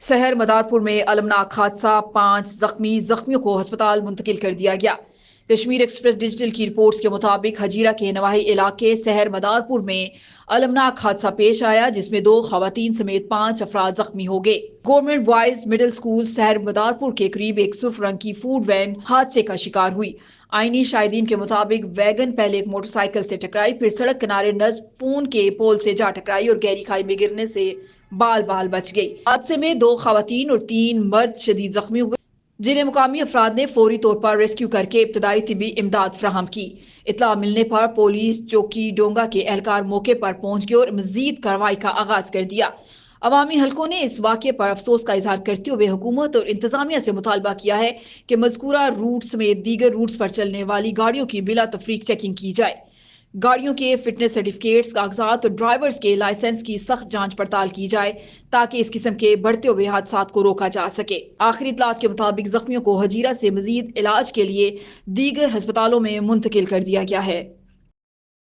शहर मदारपुर में अलमनाक हादसा, 5 जख्मियों को अस्पताल मुंतकिल कर दिया गया। कश्मीर एक्सप्रेस डिजिटल की रिपोर्ट्स के मुताबिक हजीरा के नवाही इलाके शहर मदारपुर में अलमनाक हादसा पेश आया, जिसमें 2 खवातीन समेत 5 अफराद जख्मी हो गए। गवर्नमेंट बॉयज मिडिल स्कूल शहर मदारपुर के करीब एक सुर्ख रंग की फूड वैन हादसे का शिकार हुई। आईनी शाहिदीन के मुताबिक वैगन पहले एक मोटरसाइकिल से टकराई, फिर सड़क किनारे नस्ब फोन के पोल से जा टकराई और गहरी खाई में गिरने से बाल बाल बच गई। हादसे में 2 खवातीन और 3 मर्द शदीद जख्मी हुए, जिन्हें मुकामी अफराद ने फौरी तौर पर रेस्क्यू करके इब्तदाई तिबी इमदाद फराहम की। इतला मिलने पर पुलिस चौकी डोंगा के एहलकार मौके पर पहुंच गए और मजीद कार्रवाई का आगाज कर दिया। अवामी हलकों ने इस वाक़े पर अफसोस का इजहार करते हुए हुकूमत और इंतजामिया से मुतालबा किया है कि मज़कूरा रूट समेत दीगर रूट्स पर चलने वाली गाड़ियों की बिला तफरीक चेकिंग की जाए। गाड़ियों के फिटनेस सर्टिफिकेट्स, कागजात और ड्राइवर्स के लाइसेंस की सख्त जांच पड़ताल की जाए, ताकि इस किस्म के बढ़ते हुए हादसात को रोका जा सके। आखिरी इतलात के मुताबिक जख्मियों को हजीरा से मजीद इलाज के लिए दीगर अस्पतालों में मुंतकिल कर दिया गया है।